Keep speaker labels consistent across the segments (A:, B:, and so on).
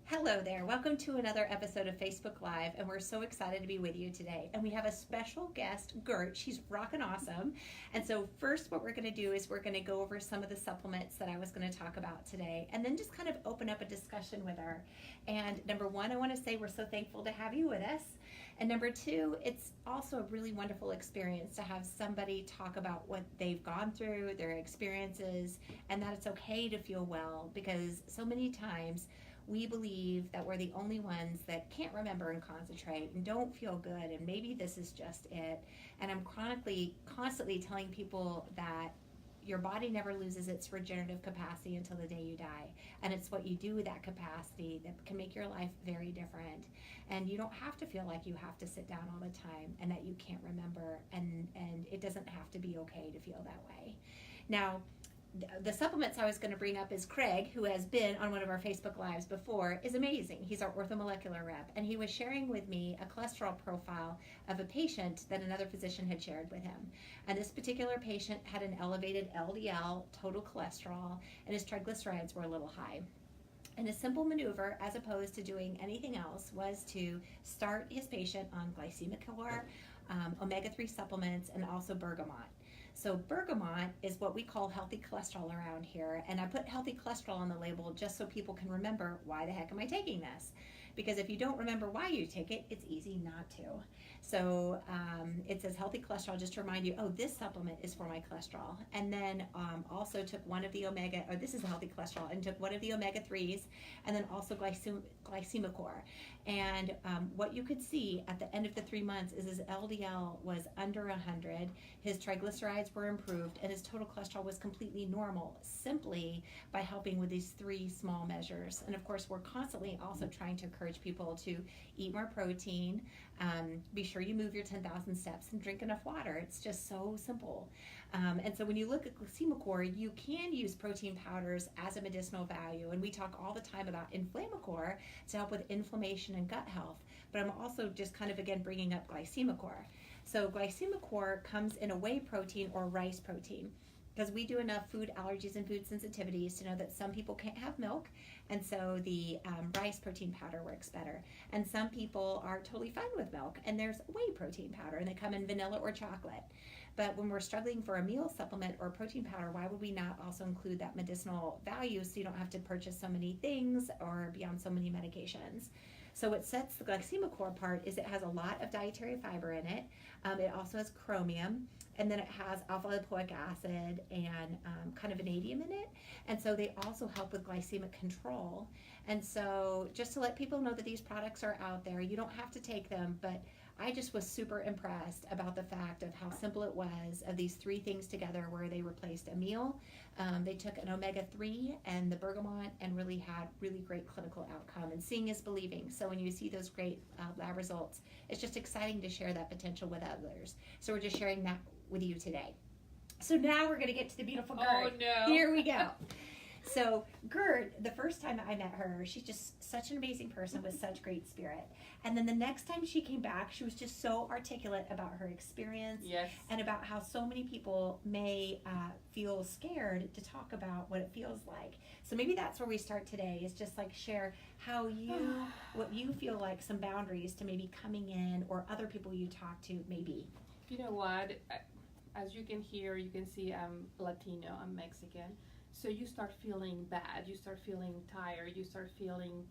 A: Hello there. Welcome to another episode of Facebook Live, and we're so excited to be with you today. And we have a special guest, Gert. She's rockin' awesome. And so first what we're going to do is we're going to go over some of the supplements that I was going to talk about today, and then just kind of open up a discussion with her. And number one, I want to say we're so thankful to have you with us. And number two, it's also a really wonderful experience to have somebody talk about what they've gone through, their experiences, and that it's okay to feel well, because so many times we believe that we're the only ones that can't remember and concentrate and don't feel good, and maybe this is just it. And I'm constantly telling people that your body never loses its regenerative capacity until the day you die. And it's what you do with that capacity that can make your life very different. And you don't have to feel like you have to sit down all the time and that you can't remember, and it doesn't have to be okay to feel that way. Now, the supplements I was going to bring up is Craig, who has been on one of our Facebook Lives before, is amazing. He's our orthomolecular rep, and he was sharing with me a cholesterol profile of a patient that another physician had shared with him. And this particular patient had an elevated LDL, total cholesterol, and his triglycerides were a little high. And a simple maneuver, as opposed to doing anything else, was to start his patient on glycemic core, omega-3 supplements, and also bergamot. So bergamot is what we call healthy cholesterol around here, and I put healthy cholesterol on the label just so people can remember, why the heck am I taking this? Because if you don't remember why you take it, it's easy not to. So it says healthy cholesterol just to remind you, oh, this supplement is for my cholesterol. And then also took one of the this is a healthy cholesterol, and took one of the omega-3s, and then also glycemic core. And what you could see at the end of the 3 months is his LDL was under 100, his triglycerides were improved, and his total cholesterol was completely normal, simply by helping with these 3 small measures. And of course, we're constantly also trying to encourage people to eat more protein, be sure you move your 10,000 steps, and drink enough water. It's just so simple. And so when you look at glycemic core, you can use protein powders as a medicinal value. And we talk all the time about inflammacor to help with inflammation and gut health. But I'm also just kind of, again, bringing up glycemic core. So glycemic core comes in a whey protein or rice protein, because we do enough food allergies and food sensitivities to know that some people can't have milk, and so the rice protein powder works better. And some people are totally fine with milk, and there's whey protein powder, and they come in vanilla or chocolate. But when we're struggling for a meal supplement or protein powder, why would we not also include that medicinal value so you don't have to purchase so many things or be on so many medications? So what sets the glycemic core apart is it has a lot of dietary fiber in it. It also has chromium, and then it has alpha lipoic acid and kind of vanadium in it. And so they also help with glycemic control. And so just to let people know that these products are out there, you don't have to take them, but I just was super impressed about the fact of how simple it was of these 3 things together, where they replaced a meal. They took an omega-3 and the bergamot and really had really great clinical outcome. And seeing is believing. So when you see those great lab results, it's just exciting to share that potential with others. So we're just sharing that with you today. So now we're going to get to the beautiful Gert.
B: Oh, no.
A: Here we go. So Gert, the first time I met her, she's just such an amazing person with such great spirit. And then the next time she came back, she was just so articulate about her experience.
B: Yes.
A: And about how so many people may feel scared to talk about what it feels like. So maybe that's where we start today, is just like share how what you feel like some boundaries to maybe coming in, or other people you talk to maybe.
B: You know what? As you can hear, you can see I'm Latino, I'm Mexican. So you start feeling bad, you start feeling tired, you start feeling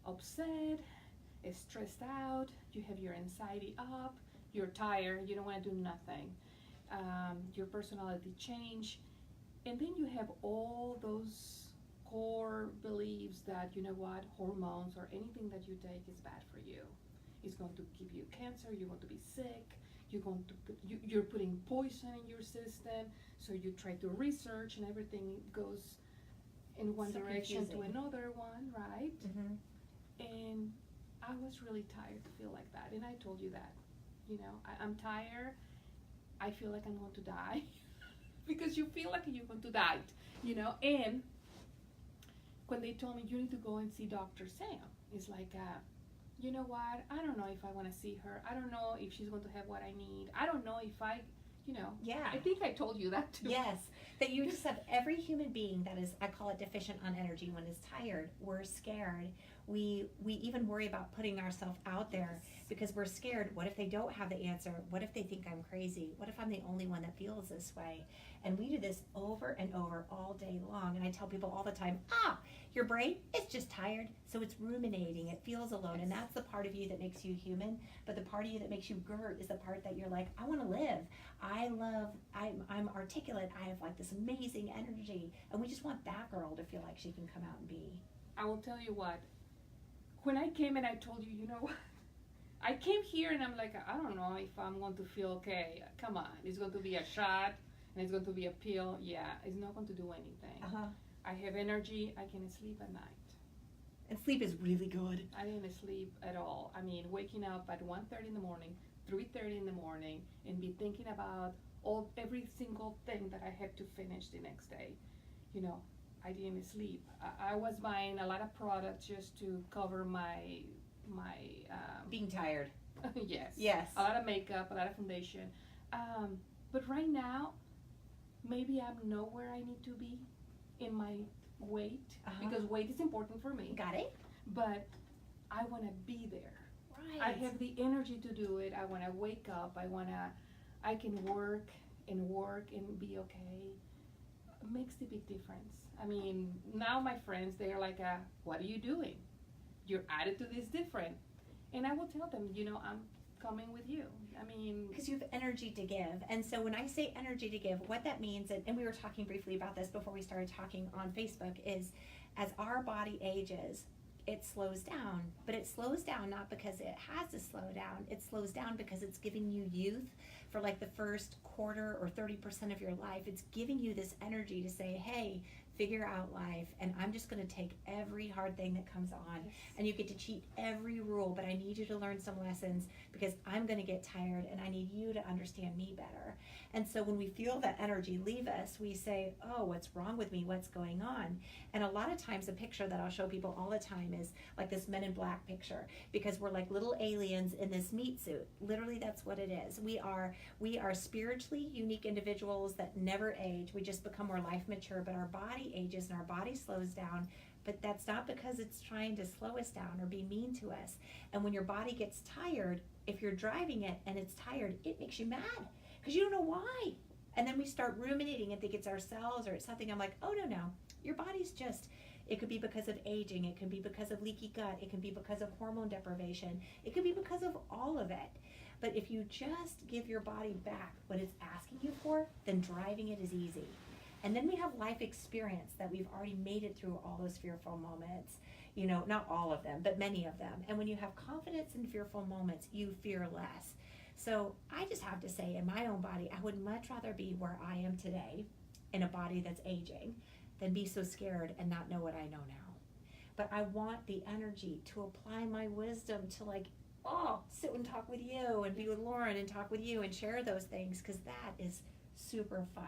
B: upset, stressed out, you have your anxiety up, you're tired, you don't want to do nothing. Your personality change. And then you have all those core beliefs that, you know what, hormones or anything that you take is bad for you. It's going to give you cancer, you're going to be sick, you're putting poison in your system. So you try to research, and everything goes in one direction to another one, right?
A: Mm-hmm.
B: And I was really tired to feel like that, and I told you that. You know, I'm tired. I feel like I'm going to die because you feel like you're going to die, you know. And when they told me you need to go and see Dr. Sam, it's like, you know what? I don't know if I want to see her. I don't know if she's going to have what I need. I don't know if I
A: Yeah.
B: I think I told you that too.
A: Yes, that you just have every human being that is, I call it deficient on energy, when is tired, we're scared. We even worry about putting ourselves out there because we're scared. What if they don't have the answer? What if they think I'm crazy? What if I'm the only one that feels this way? And we do this over and over all day long. And I tell people all the time, your brain is just tired, so it's ruminating. It feels alone. And that's the part of you that makes you human. But the part of you that makes you Gert is the part that you're like, I want to live. I'm articulate. I have like this amazing energy. And we just want that girl to feel like she can come out and be.
B: I will tell you what, when I came and I told you, I came here and I'm like, I don't know if I'm going to feel okay. Come on, it's going to be a shot and it's going to be a pill. Yeah, it's not going to do anything. I have energy. I can sleep at night.
A: And sleep is really good.
B: I didn't sleep at all. I mean, waking up at 1:30 in the morning, 3:30 in the morning, and be thinking about every single thing that I had to finish the next day. I didn't sleep. I was buying a lot of products just to cover my
A: being tired.
B: Yes. A lot of makeup, a lot of foundation. But right now, maybe I'm not where I need to be in my weight, because weight is important for me.
A: Got it.
B: But I want to be there.
A: Right.
B: I have the energy to do it. I want to wake up. I can work and be okay. It makes the big difference. I mean, now my friends, they're like, what are you doing? Your attitude is different. And I will tell them, I'm coming with you. I mean,
A: because you have energy to give. And so when I say energy to give, what that means, and we were talking briefly about this before we started talking on Facebook, is as our body ages, it slows down. But it slows down not because it has to slow down. It slows down because it's giving you youth for like the first quarter or 30% of your life. It's giving you this energy to say, hey, figure out life, and I'm just going to take every hard thing that comes on, and you get to cheat every rule, but I need you to learn some lessons because I'm going to get tired, and I need you to understand me better. And so when we feel that energy leave us, we say, oh, what's wrong with me? What's going on? And a lot of times a picture that I'll show people all the time is like this Men in Black picture, because we're like little aliens in this meat suit. Literally, that's what it is. We are spiritually unique individuals that never age. We just become more life mature, but our body ages and our body slows down. But that's not because it's trying to slow us down or be mean to us. And when your body gets tired, if you're driving it and it's tired, it makes you mad because you don't know why. And then we start ruminating and think it's ourselves or it's something. I'm like, oh, no. Your body's just, it could be because of aging. It could be because of leaky gut. It can be because of hormone deprivation. It could be because of all of it. But if you just give your body back what it's asking you for, then driving it is easy. And then we have life experience that we've already made it through all those fearful moments. Not all of them, but many of them. And when you have confidence in fearful moments, you fear less. So I just have to say, in my own body, I would much rather be where I am today in a body that's aging than be so scared and not know what I know now. But I want the energy to apply my wisdom to sit and talk with you and be with Lauren and talk with you and share those things, because that is super fun.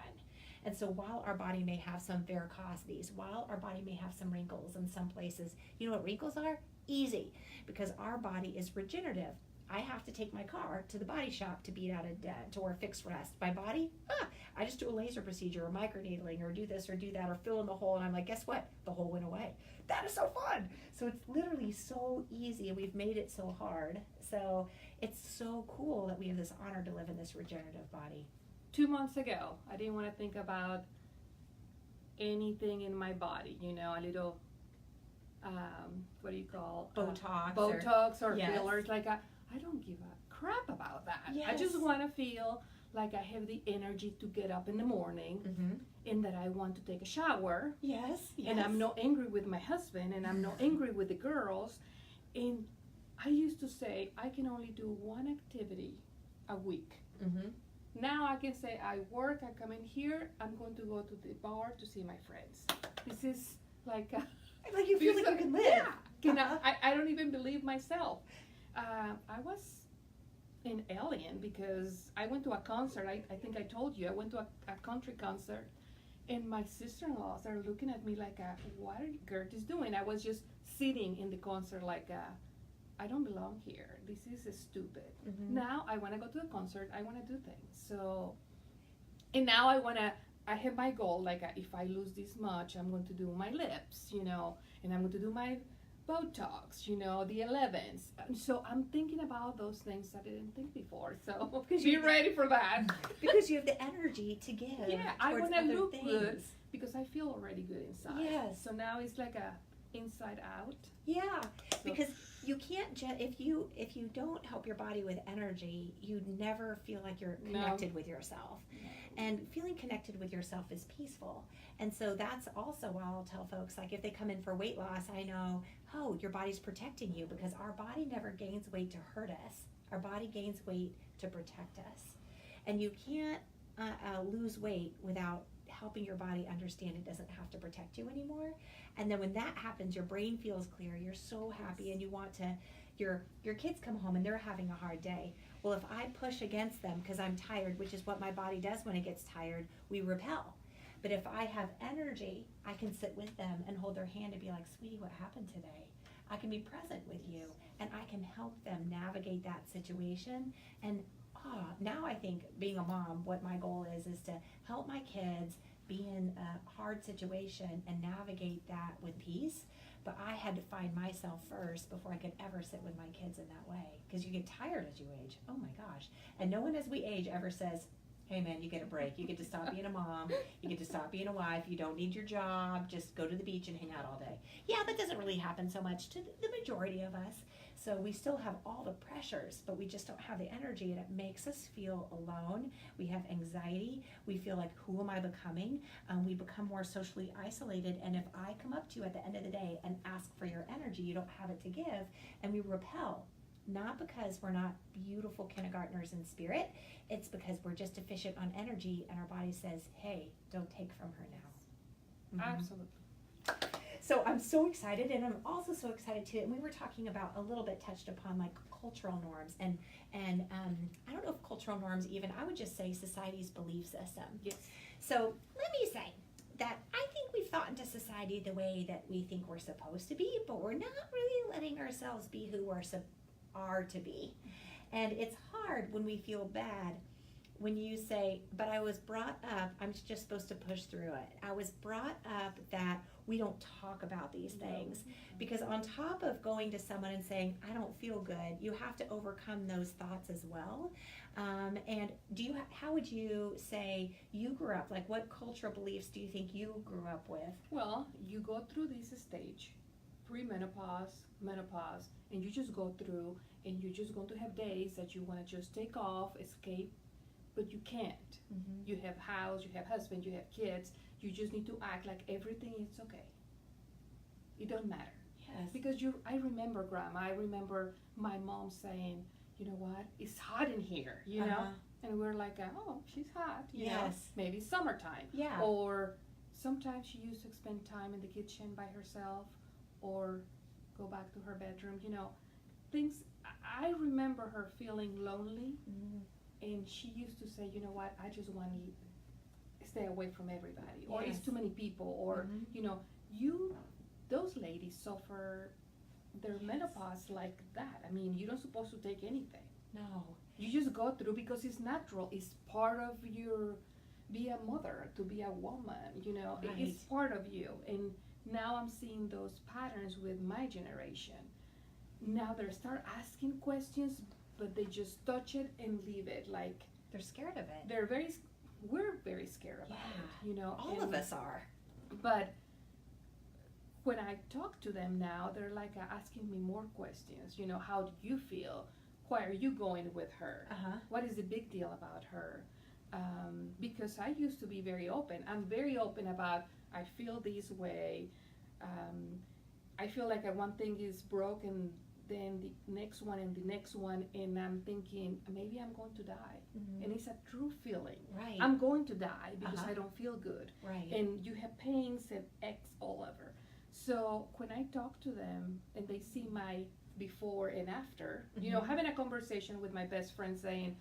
A: And so while our body may have some varicosities, while our body may have some wrinkles in some places, you know what wrinkles are? Easy, because our body is regenerative. I have to take my car to the body shop to beat out a dent or fix rust. My body, I just do a laser procedure or microneedling or do this or do that or fill in the hole, and I'm like, guess what? The hole went away. That is so fun. So it's literally so easy, and we've made it so hard. So it's so cool that we have this honor to live in this regenerative body.
B: 2 months ago, I didn't want to think about anything in my body, a little, what do you call?
A: Botox
B: or
A: yes.
B: fillers. Like, I don't give a crap about that.
A: Yes.
B: I just want to feel like I have the energy to get up in the morning, and that I want to take a shower.
A: Yes.
B: And I'm not angry with my husband, and I'm not angry with the girls. And I used to say, I can only do one activity a week. Now I can say, I work, I come in here, I'm going to go to the bar to see my friends. This is like
A: you feel like you can live.
B: Yeah. I don't even believe myself. I was an alien because I went to a concert. I think I told you, I went to a country concert, and my sister-in-laws are looking at me like, what are Gert is doing? I was just sitting in the concert like, I don't belong here. This is stupid. Now I want to go to a concert. I want to do things. So And now I have my goal, like if I lose this much, I'm going to do my lips, and I'm going to do my Botox, the 11s. And so I'm thinking about those things that I didn't think before. So be ready for that.
A: Because you have the energy to give.
B: Yeah, I want to look
A: things.
B: good because I feel already good inside.
A: Yes.
B: So now it's like a inside out.
A: Yeah, so. Because you can't if you don't help your body with energy, you never feel like you're connected with yourself. No. And feeling connected with yourself is peaceful. And so that's also why I'll tell folks, like if they come in for weight loss, I know, your body's protecting you, because our body never gains weight to hurt us. Our body gains weight to protect us. And you can't lose weight without helping your body understand it doesn't have to protect you anymore. And then when that happens, your brain feels clear, you're so happy, and you want to, your kids come home and they're having a hard day. Well, if I push against them because I'm tired, which is what my body does when it gets tired, we repel. But if I have energy, I can sit with them and hold their hand and be like, sweetie, what happened today? I can be present with you, and I can help them navigate that situation. And now I think being a mom, what my goal is to help my kids be in a hard situation and navigate that with peace. But I had to find myself first before I could ever sit with my kids in that way, because you get tired as you age. Oh my gosh. And no one as we age ever says, hey man, you get a break. You get to stop being a mom. You get to stop being a wife. You don't need your job. Just go to the beach and hang out all day. Yeah, that doesn't really happen so much to the majority of us. So we still have all the pressures, but we just don't have the energy, and it makes us feel alone. We have anxiety. We feel like, who am I becoming? We become more socially isolated, and if I come up to you at the end of the day and ask for your energy, you don't have it to give, and we repel. Not because we're not beautiful kindergartners in spirit, it's because we're just deficient on energy, and our body says, hey, don't take from her now.
B: Mm-hmm. Absolutely.
A: So I'm so excited, and I'm also so excited too, and we were talking about, a little bit touched upon, like cultural norms, and I don't know if cultural norms even, I would just say society's belief system.
B: Yes.
A: So let me say that I think we've thought into society the way that we think we're supposed to be, but we're not really letting ourselves be who we're are to be. And it's hard when we feel bad when you say, but I was brought up, I'm just supposed to push through it. I was brought up that we don't talk about these things. Because on top of going to someone and saying, I don't feel good, you have to overcome those thoughts as well. And how would you say you grew up? Like, what cultural beliefs do you think you grew up with?
B: Well, you go through this stage, pre-menopause, menopause, and you just go through, and you're just going to have days that you want to just take off, escape, but you can't. Mm-hmm. You have house, you have husband, you have kids. You just need to act like everything is okay. It don't matter.
A: Yes.
B: Because I remember, Grandma, I remember my mom saying, you know what, it's hot in here, you know? And we're like, oh, she's hot, you know? Maybe summertime.
A: Yeah.
B: Or sometimes she used to spend time in the kitchen by herself, or go back to her bedroom, things. I remember her feeling lonely, and she used to say, you know what, I just want to stay away from everybody, or it's too many people, or, those ladies suffer their menopause like that. I mean, you're not supposed to take anything.
A: No.
B: You just go through because it's natural. It's part of be a mother, to be a woman,
A: Right.
B: It's part of you. And now I'm seeing those patterns with my generation. Now they start asking questions, but they just touch it and leave it. Like,
A: they're scared of it.
B: We're very scared about it,
A: All of us are.
B: But when I talk to them now, they're like asking me more questions. How do you feel? Why are you going with her? What is the big deal about her? Because I used to be very open. I'm very open about, I feel this way. I feel like one thing is broken, then the next one and the next one, and I'm thinking, maybe I'm going to die. And it's a true feeling.
A: Right.
B: I'm going to die because I don't feel good.
A: Right.
B: And you have pains and X all over. So when I talk to them and they see my before and after, having a conversation with my best friend saying,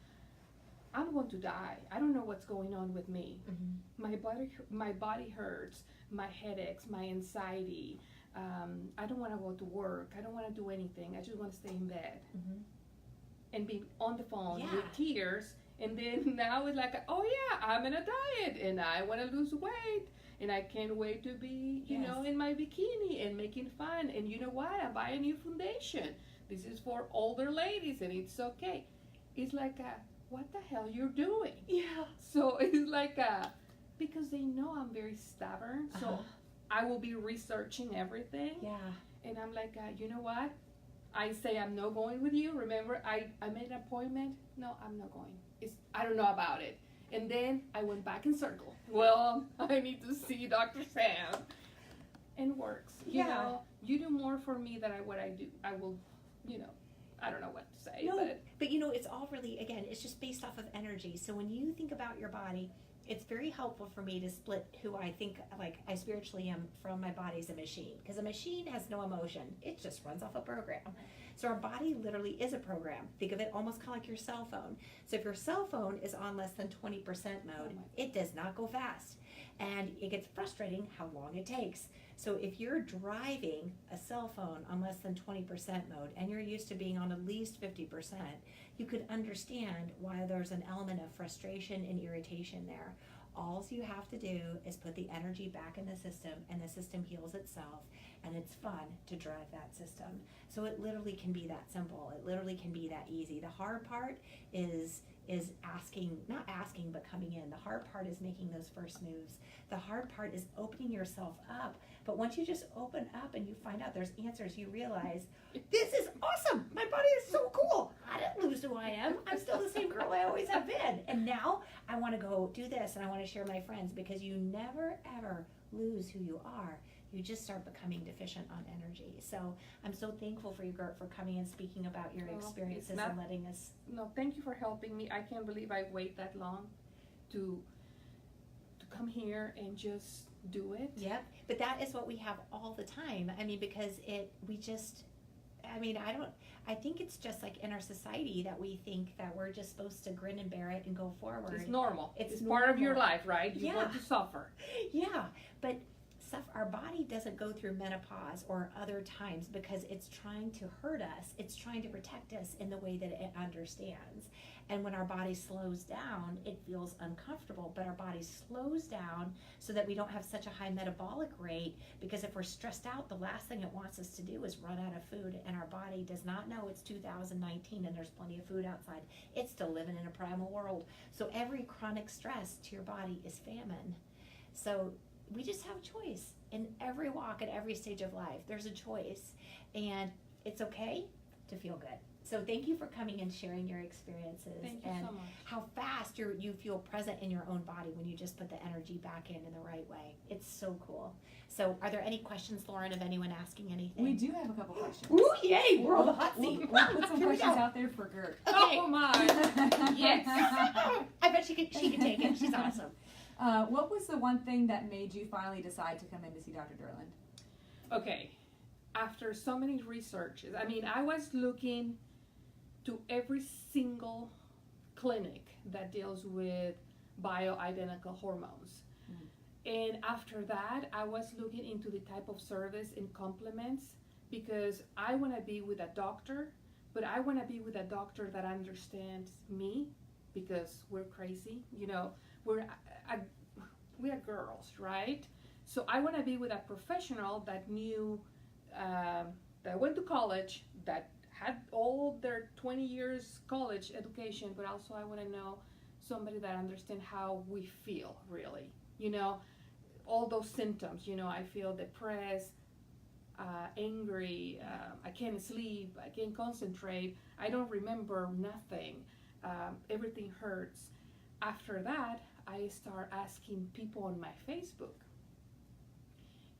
B: I'm going to die. I don't know what's going on with me. My body hurts, my headaches, my anxiety. I don't want to go to work. I don't want to do anything. I just want to stay in bed and be on the phone with tears And then now it's like, oh yeah, I'm in a diet and I want to lose weight and I can't wait to be, you
A: Yes.
B: know, in my bikini and making fun. And you know what? I buy a new foundation. This is for older ladies and it's okay. It's like, what the hell you're doing?
A: Yeah.
B: So it's like, because they know I'm very stubborn. So
A: Uh-huh.
B: I will be researching everything.
A: Yeah.
B: And I'm like, you know what? I say I'm not going with you. Remember, I made an appointment. No, I'm not going. I don't know about it. And then I went back in circle. Well, I need to see Dr. Sam. And works. You
A: Yeah.
B: know, you do more for me than what I do. I will, you know, I don't know what to say.
A: No,
B: But
A: but you know, it's all really, again, it's just based off of energy. So when you think about your body, it's very helpful for me to split who I think like I spiritually am from my body as a machine. Because a machine has no emotion. It just runs off a program. So our body literally is a program. Think of it almost kind of like your cell phone. So if your cell phone is on less than 20% mode, it does not go fast. And it gets frustrating how long it takes. So if you're driving a cell phone on less than 20% mode and you're used to being on at least 50%, you could understand why there's an element of frustration and irritation there. All you have to do is put the energy back in the system and the system heals itself, and it's fun to drive that system. So it literally can be that simple. It literally can be that easy. The hard part is asking, not asking, but coming in. The hard part is making those first moves. The hard part is opening yourself up. But once you just open up and you find out there's answers, you realize, this is awesome. My body is so cool. I didn't lose who I am. I'm still the same girl I always have been. And now I want to go do this and I want to share my friends, because you never ever lose who you are. You just start becoming deficient on energy. So I'm so thankful for you, Gert, for coming and speaking about your experiences and letting us.
B: No, thank you for helping me. I can't believe I waited that long to come here and just do it.
A: Yep. But that is what we have all the time. I mean, because I think it's just like in our society that we think that we're just supposed to grin and bear it and go forward.
B: It's normal.
A: It's
B: part of your
A: normal.
B: life, right? You want to suffer.
A: Yeah. But our body doesn't go through menopause or other times because it's trying to hurt us. It's trying to protect us in the way that it understands. And when our body slows down, it feels uncomfortable, but our body slows down so that we don't have such a high metabolic rate, because if we're stressed out, the last thing it wants us to do is run out of food, and our body does not know it's 2019 and there's plenty of food outside. It's still living in a primal world. So every chronic stress to your body is famine. So we just have choice in every walk at every stage of life. There's a choice, and it's okay to feel good. So thank you for coming and sharing your experiences.
B: Thank you
A: and
B: so much.
A: how fast you feel present in your own body when you just put the energy back in the right way. It's so cool. So are there any questions, Lauren, of anyone asking anything?
C: We do have a couple questions.
A: Ooh, yay, we're on the hot
C: We'll
A: seat.
C: put some
A: Here we
C: questions
A: go.
C: out there for Gert.
A: Okay.
B: Oh my. Yes.
A: I bet she could take it. She's awesome.
C: What was the one thing that made you finally decide to come in to see Dr. Durland?
B: Okay. After so many researches, I mean, I was looking to every single clinic that deals with bioidentical hormones. And after that, I was looking into the type of service and complements, because I want to be with a doctor, but I want to be with a doctor that understands me, because we're crazy, you know, we are girls, right? So I want to be with a professional that knew, that went to college, that had all their 20 years college education, but also I want to know somebody that understands how we feel, really. You know, all those symptoms, you know, I feel depressed, angry, I can't sleep, I can't concentrate, I don't remember nothing, everything hurts. After that, I start asking people on my Facebook.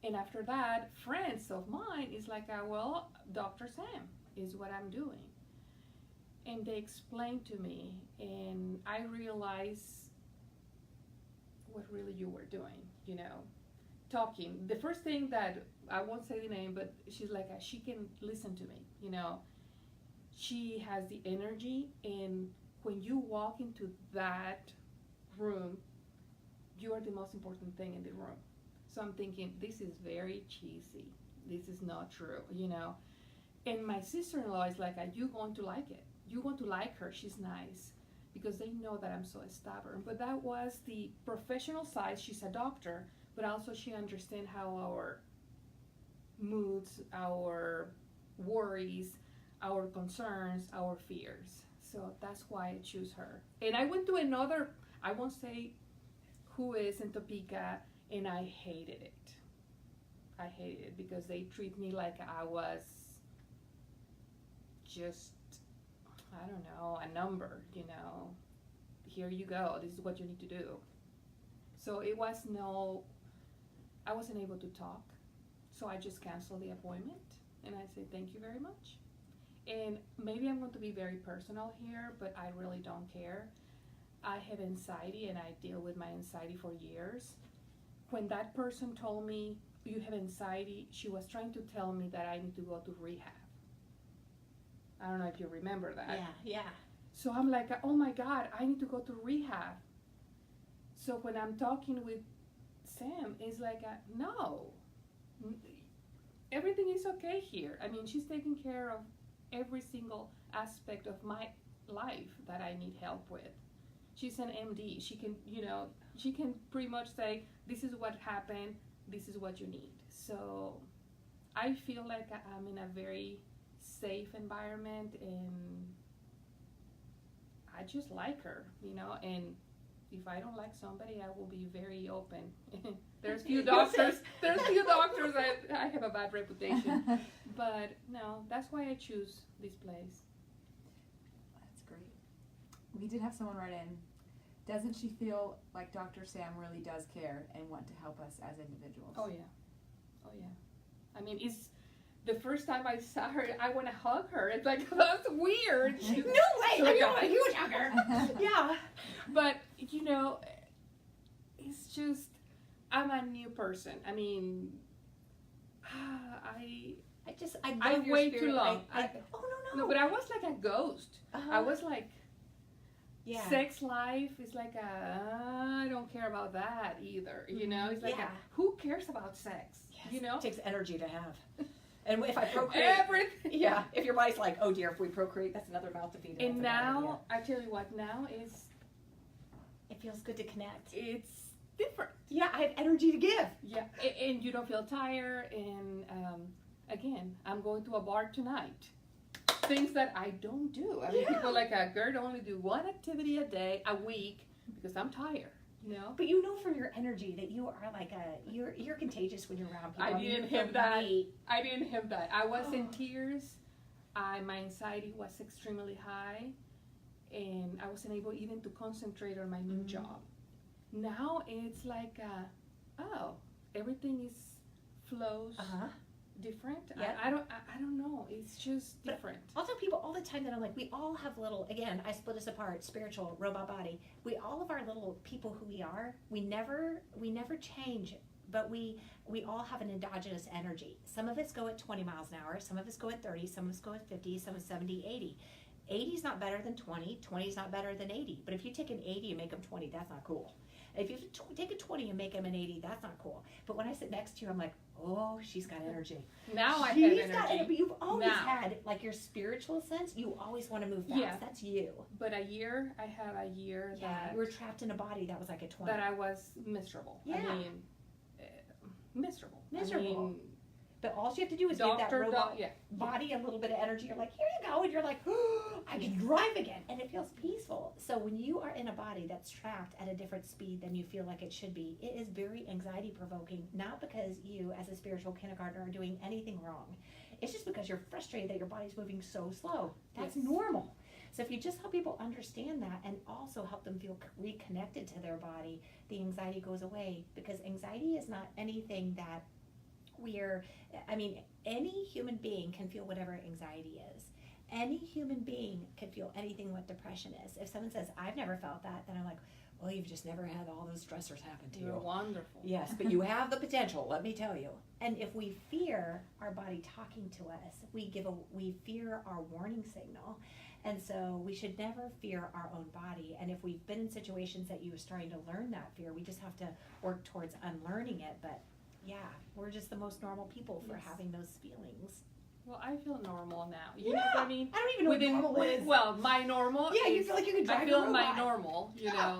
B: And after that, friends of mine is like, well, Dr. Sam is what I'm doing. And they explained to me, and I realized what really you were doing, you know, talking. The first thing that, I won't say the name, but she's like, she can listen to me, you know. She has the energy, and when you walk into that room, you are the most important thing in the room. So I'm thinking, this is very cheesy. This is not true, you know. And my sister-in-law is like, are you going to like it? You're going to like her. She's nice. because they know that I'm so stubborn. But that was the professional side. She's a doctor, but also she understands how our moods, our worries, our concerns, our fears. So that's why I choose her. And I went to another, I won't say who is in Topeka, and I hated it. I hated it because they treat me like I was just, I don't know, a number, Here you go, this is what you need to do. So it was I wasn't able to talk. So I just canceled the appointment and I said, thank you very much. And maybe I'm going to be very personal here, but I really don't care. I have anxiety and I deal with my anxiety for years. When that person told me, you have anxiety, she was trying to tell me that I need to go to rehab. I don't know if you remember that.
A: Yeah.
B: So I'm like, oh my God, I need to go to rehab. So when I'm talking with Sam, it's like, no, everything is okay here. I mean, she's taking care of every single aspect of my life that I need help with. She's an MD. She can, she can pretty much say, this is what happened, this is what you need. So I feel like I'm in a very safe environment and I just like her, and if I don't like somebody, I will be very open. There's few doctors that I have a bad reputation. But no, that's why I choose this place.
C: That's great. We did have someone write in. Doesn't she feel like Dr. Sam really does care and want to help us as individuals?
B: Oh yeah. I mean, it's the first time I saw her, I want to hug her. It's like, that's weird.
A: No way! I'm not a huge hugger. Yeah.
B: But, it's just, I'm a new person. I mean, I
A: love your
B: wait
A: spirit.
B: too long.
A: No,
B: but I was like a ghost. I was like,
A: yeah.
B: Sex life is like I don't care about that either. It's like, who cares about sex?
A: Yes. It takes energy to have. And if I procreate,
B: everything.
A: Yeah. If your body's like, oh dear, if we procreate, that's another mouth to feed.
B: And now, I tell you what, now is.
A: It feels good to connect.
B: It's different.
A: Yeah, I have energy to give.
B: Yeah, and you don't feel tired. And again, I'm going to a bar tonight. Things that I don't do. I mean, people like, Gert only do one activity a week because I'm tired.
A: But from your energy that you are like you're contagious when you're around people.
B: I didn't have that. I didn't have that. I was in tears. My anxiety was extremely high, and I wasn't able even to concentrate on my new job. Now it's like, everything flows different.
A: Yep.
B: I don't know. It's just different.
A: But I'll tell people all the time that I'm like, we all have little, again, I split us apart, spiritual, robot body. We all of our little people who we are, we never change, but we all have an endogenous energy. Some of us go at 20 miles an hour, some of us go at 30, some of us go at 50, some at 70, 80. 80 is not better than 20, 20 is not better than 80. But if you take an 80 and make them 20, that's not cool. If you take a 20 and make them an 80, that's not cool. But when I sit next to you, I'm like, oh, she's got energy.
B: Now I have energy.
A: But you've always had, like, your spiritual sense, you always want to move fast. Yeah. That's you.
B: But I had a year that...
A: You were trapped in a body that was like a 20.
B: That I was miserable.
A: Yeah.
B: I mean, miserable.
A: But all you have to do is give that robot body a little bit of energy. You're like, here you go. And you're like, oh, I can drive again. And it feels peaceful. So when you are in a body that's trapped at a different speed than you feel like it should be, it is very anxiety provoking. Not because you, as a spiritual kindergartner, are doing anything wrong. It's just because you're frustrated that your body's moving so slow. That's normal. So if you just help people understand that and also help them feel reconnected to their body, the anxiety goes away. Because anxiety is not anything that any human being can feel whatever anxiety is. Any human being can feel anything what depression is. If someone says, I've never felt that, then I'm like, well, you've just never had all those stressors happen to you.
B: You're wonderful.
A: Yes, but you have the potential, let me tell you. And if we fear our body talking to us, we fear our warning signal. And so we should never fear our own body. And if we've been in situations that you were starting to learn that fear, we just have to work towards unlearning it. But yeah, we're just the most normal people for having those feelings.
B: Well, I feel normal now. You know what I mean?
A: I don't even know what normal is.
B: Well, my normal.
A: Yeah, you
B: is,
A: feel like you could drive
B: I feel
A: a
B: my
A: robot.
B: normal. You
A: Yeah.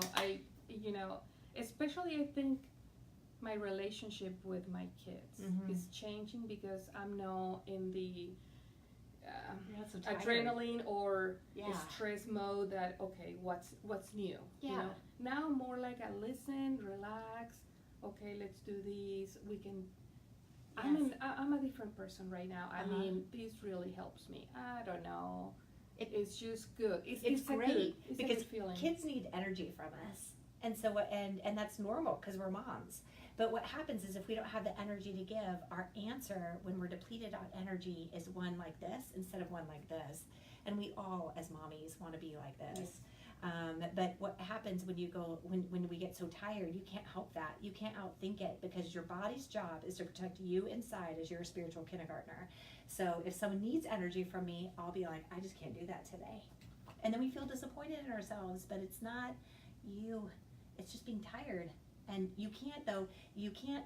B: know, especially I think my relationship with my kids
A: Mhm.
B: is changing because I'm now in the
A: You're not so tired.
B: adrenaline or
A: Yeah.
B: stress mode. That okay, what's new?
A: Yeah.
B: You know, now more like I listen, relax. Okay, let's do these. We can.
A: Yes.
B: I'm a different person right now. I
A: Uh-huh.
B: mean, this really helps me. I don't know. It's just good. It's
A: It's
B: a
A: great
B: good, it's
A: because
B: a good feeling.
A: kids need energy from us, and so and that's normal because we're moms. But what happens is if we don't have the energy to give, our answer when we're depleted on energy is one like this instead of one like this. And we all, as mommies, want to be like this. But what happens when you go when we get so tired, you can't help that. You can't outthink it because your body's job is to protect you inside as your spiritual kindergartner. So if someone needs energy from me, I'll be like, I just can't do that today. And then we feel disappointed in ourselves, but it's not you. It's just being tired. And you can't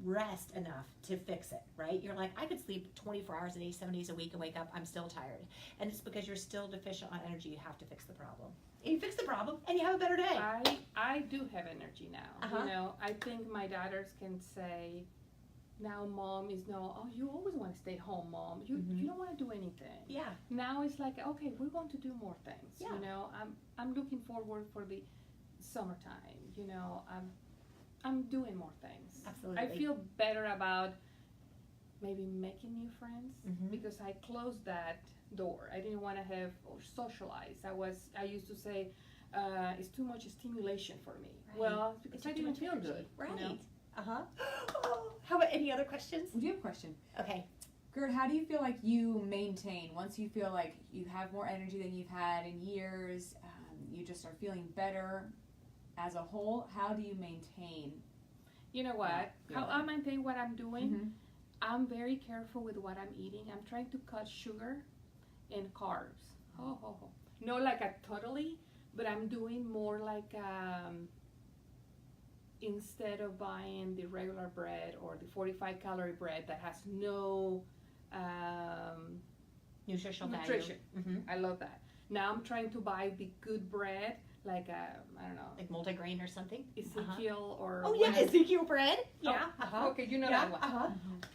A: rest enough to fix it, right? You're like, I could sleep 24 hours a day, 7 days a week and wake up, I'm still tired. And it's because you're still deficient on energy. You have to fix the problem. And you fix the problem and you have a better day.
B: I do have energy now.
A: Uh-huh.
B: You know, I think my daughters can say, now mom is no, oh, you always want to stay home, mom. You don't want to do anything.
A: Yeah.
B: Now it's like, okay, we're going to do more things.
A: Yeah.
B: You know, I'm looking forward for the summertime. You know, I'm doing more things.
A: Absolutely.
B: I feel better about maybe making new friends
A: Mhm.
B: because I closed that door. I didn't want to have or socialize. I used to say it's too much stimulation for me.
A: Right.
B: Well, because
A: It's
B: I
A: too
B: didn't
A: much
B: feel
A: energy.
B: good.
A: Right.
B: You know?
A: Uh-huh. How about any other questions?
C: We do have a question.
A: Okay.
C: Gert, how do you feel like you maintain once you feel like you have more energy than you've had in years? You just are feeling better as a whole. How do you maintain?
B: You know what?
C: Yeah.
B: How I maintain what I'm doing.
C: Mm-hmm.
B: I'm very careful with what I'm eating. I'm trying to cut sugar and carbs. Not like a totally, but I'm doing more like instead of buying the regular bread or the 45 calorie bread that has no
A: Nutritional
B: nutrition.
A: value. Mm-hmm.
B: I love that. Now I'm trying to buy the good bread, like I don't know,
A: Like multigrain or something?
B: Ezekiel or
A: Oh, yeah,
B: whatever.
A: Ezekiel bread. Yeah. Uh-huh.
B: Okay, you know
A: Yeah.
B: that one.
A: Uh-huh.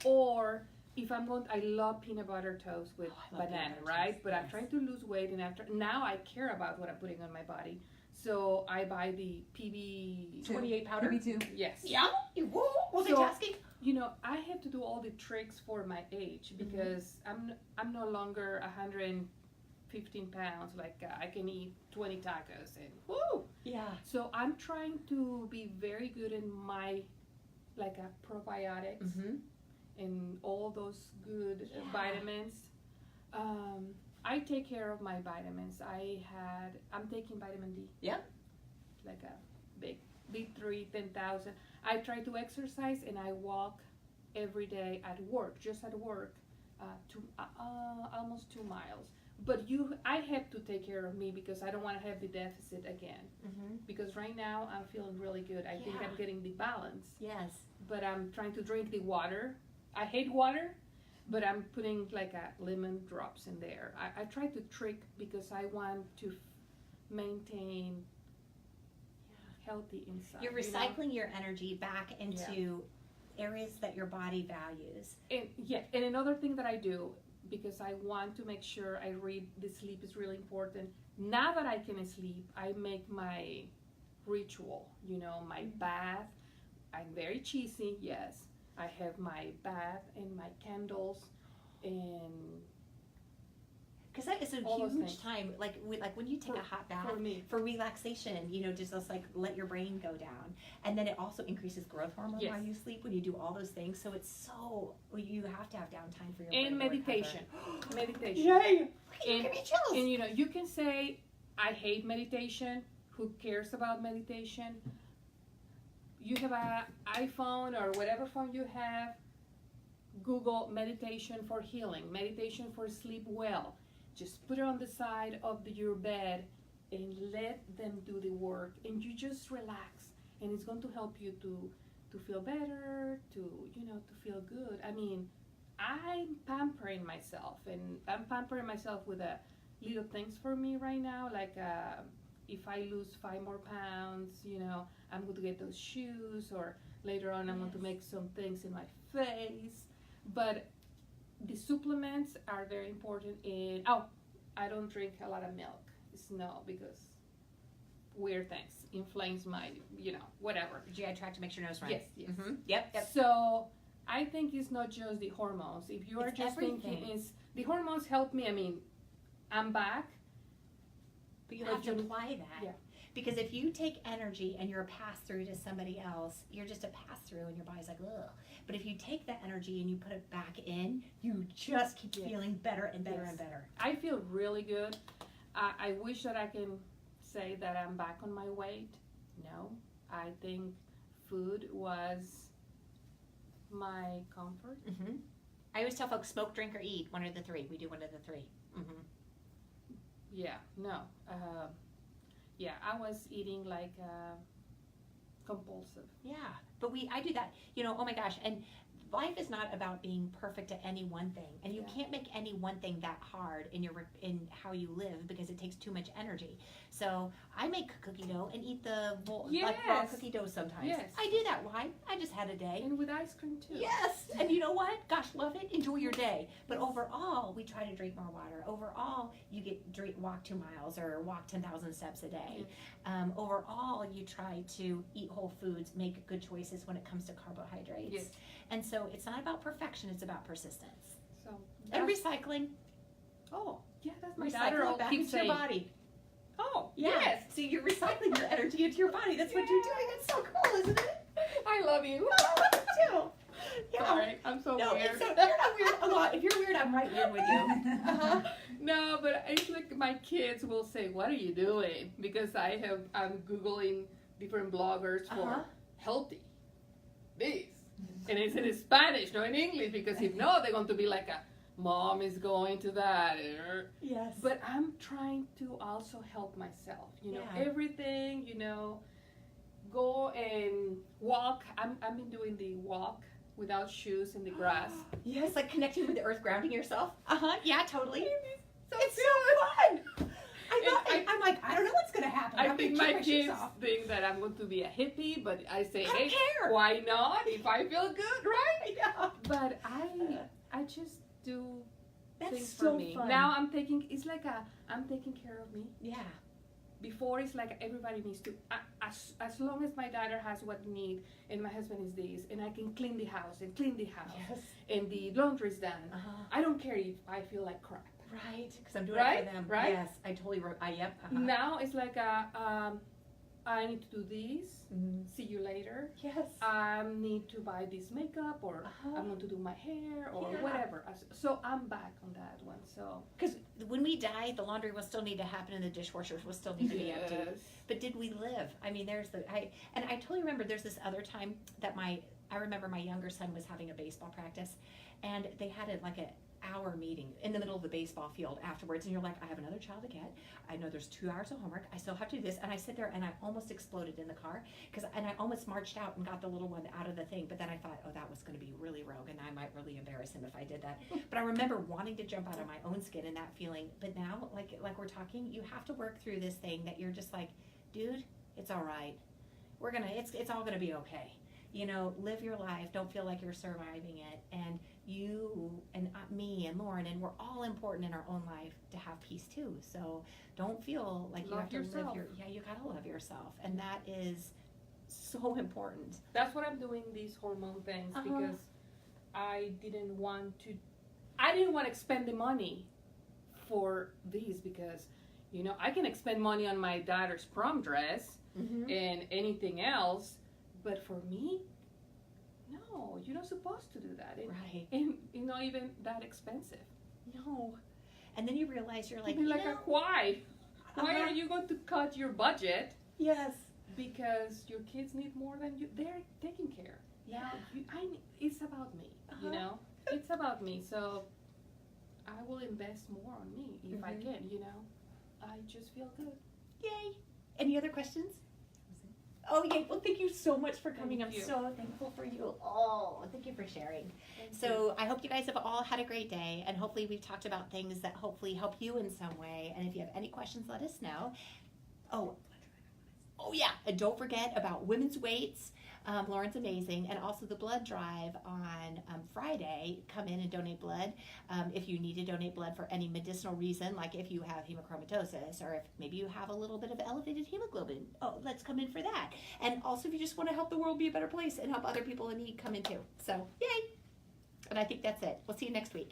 B: Or if I'm going, I love peanut butter toast with
A: Oh, I love
B: banana,
A: peanut butter
B: right?
A: toast,
B: But I'm
A: yes.
B: trying to lose weight, and now I care about what I'm putting on my body. So I buy the PB
A: 28 powder.
C: Maybe two.
B: Yes.
A: Yeah. Whoa, multitasking.
B: You know, I have to do all the tricks for my age because I'm no longer 115 pounds. Like I can eat 20 tacos and woo.
A: Yeah.
B: So I'm trying to be very good in my like probiotics.
A: Mm-hmm.
B: And all those good
A: Yeah.
B: vitamins. I take care of my vitamins. I'm taking vitamin D.
A: Yep.
B: Like a big D3, 10,000. I try to exercise and I walk every day at work, just at work, almost 2 miles. But I have to take care of me because I don't want to have the deficit again.
A: Mm-hmm.
B: Because right now I'm feeling really good. I think
A: Yeah.
B: I'm getting the balance.
A: Yes.
B: But I'm trying to drink the water. I hate water, but I'm putting like a lemon drops in there. I try to trick because I want to maintain healthy inside.
A: You're
B: you know?
A: recycling your energy back into areas that your body values.
B: And another thing that I do, because I want to make sure I read the sleep is really important. Now that I can sleep, I make my ritual, my bath. I'm very cheesy, yes. I have my bath and my candles and
A: Because that is a
B: all those
A: huge
B: things.
A: time. Like when you take a hot bath
B: for me.
A: for relaxation, just like let your brain go down, and then it also increases growth hormone
B: Yes.
A: while you sleep. When you do all those things, so you have to have downtime for your
B: And
A: brain to
B: meditation.
A: recover.
B: Meditation.
A: Yay!
B: And-
A: Give me chills.
B: And you can say, I hate meditation. Who cares about meditation? You have an iPhone or whatever phone you have, Google meditation for healing, meditation for sleep well. Just put it on the side of your bed and let them do the work, and you just relax, and it's going to help you to feel better, to feel good. I mean, I'm pampering myself, and I'm pampering myself with little things for me right now, like if I lose 5 more pounds, I'm going to get those shoes, or later on I'm going to make some things in my face. But the supplements are very important. And I don't drink a lot of milk. It's no, because weird things inflames my, whatever.
A: GI tract to make your nose run.
B: Yes.
A: Mm-hmm. Yep.
B: So I think it's not just the hormones. If you are
A: It's
B: just
A: everything.
B: thinking, the hormones help me. I mean, I'm back.
A: But you have to apply that.
B: Yeah.
A: Because if you take energy and you're a pass-through to somebody else, you're just a pass-through and your body's like, ugh. But if you take that energy and you put it back in, you just keep feeling better and better and better.
B: I feel really good. I wish that I can say that I'm back on my weight. No. I think food was my comfort.
A: Mm-hmm. I always tell folks, smoke, drink, or eat. One of the three. We do one of the three. Mm-hmm.
B: Yeah, no. I was eating like compulsive.
A: Yeah, but I do that. Oh my gosh. And life is not about being perfect at any one thing. And you can't make any one thing that hard in how you live, because it takes too much energy. So I make cookie dough and eat the raw cookie dough sometimes.
B: Yes.
A: I do that. Why? I just had a day.
B: And with ice cream too.
A: Yes. And you know what? Gosh, love it. Enjoy your day. But overall, we try to drink more water. Overall, you walk 2 miles or walk 10,000 steps a day. Overall, you try to eat whole foods, make good choices when it comes to carbohydrates.
B: Yes.
A: And so it's not about perfection, it's about persistence.
B: So
A: And recycling.
B: Oh, yeah, that's my daughter
A: Recycle it back into your body.
B: Oh,
A: Yeah.
B: yes.
A: So you're recycling your energy into your body. That's what you're doing. It's so cool, isn't it?
B: I love you.
A: Oh, I love it too. Yeah.
B: Sorry, I'm so
A: No,
B: weird.
A: it's so, you're not weird a lot. If you're weird, I'm right weird with you. Uh-huh.
B: No, but it's like my kids will say, "What are you doing?" Because I'm Googling different bloggers for healthy this. And it's in Spanish, not in English, because if not, they're going to be like mom is going to that.
A: Yes.
B: But I'm trying to also help myself. Everything, go and walk. I've been doing the walk without shoes in the grass.
A: Yes, like connecting with the earth, grounding yourself. Yeah, totally.
B: It's
A: so fun. I'm like, I don't know what's going to happen.
B: I think my kids think that I'm going to be a hippie, but I say,
A: I don't
B: hey,
A: care.
B: why not? If I feel good, right?
A: Yeah.
B: But I just do things
A: so
B: for me.
A: fun.
B: Now I'm taking care of me.
A: Yeah.
B: Before it's like everybody needs to, as long as my daughter has what we need and my husband is this, and I can clean the house
A: Yes.
B: and the laundry's done. I don't care if I feel like crap.
A: Right, because I'm doing it for them.
B: Right?
A: Yes, I totally wrote. Yep.
B: Now it's like I need to do this. See you later.
A: Yes.
B: I need to buy this makeup, or I'm going to do my hair, or whatever. So I'm back on that one. So
A: because when we die, the laundry will still need to happen, and the dishwashers will still need to be empty. But did we live? I mean, I totally remember. There's this other time that I remember my younger son was having a baseball practice, and they had an hour meeting in the middle of the baseball field afterwards, and you're like, I have another child to get. I know there's 2 hours of homework. I still have to do this. And I sit there and I almost exploded in the car and I almost marched out and got the little one out of the thing. But then I thought, that was going to be really rogue, and I might really embarrass him if I did that. But I remember wanting to jump out of my own skin and that feeling. But now, like we're talking, you have to work through this thing that you're just like, dude, it's all right. It's all gonna be okay. Live your life. Don't feel like you're surviving it. And you and me and Lauren, and we're all important in our own life to have peace too. So don't feel like you have to live you gotta love yourself. And that is so important.
B: That's what I'm doing, these hormone things, because I didn't want to expend the money for these, because I can expend money on my daughter's prom dress and anything else, but for me, no, you're not supposed to do that.
A: Right.
B: And not even that expensive.
A: No. And then you realize you're like,
B: why? Why are you going to cut your budget?
A: Yes.
B: Because your kids need more than you. They're taking care.
A: Yeah.
B: It's about me. It's about me. So I will invest more on me if I can. I just feel good.
A: Yay. Any other questions? Oh, yeah. Well, thank you so much for coming.
B: Thank
A: I'm
B: you.
A: so thankful for you. Oh, thank you for sharing.
B: Thank you.
A: So I hope you guys have all had a great day, and hopefully we've talked about things that hopefully help you in some way. And if you have any questions, let us know. Oh yeah, and don't forget about women's weights. Lauren's amazing, and also the blood drive on Friday. Come in and donate blood if you need to donate blood for any medicinal reason, like if you have hemochromatosis or if maybe you have a little bit of elevated hemoglobin. Oh, let's come in for that. And also if you just want to help the world be a better place and help other people in need, come in too. So yay! And I think that's it. We'll see you next week.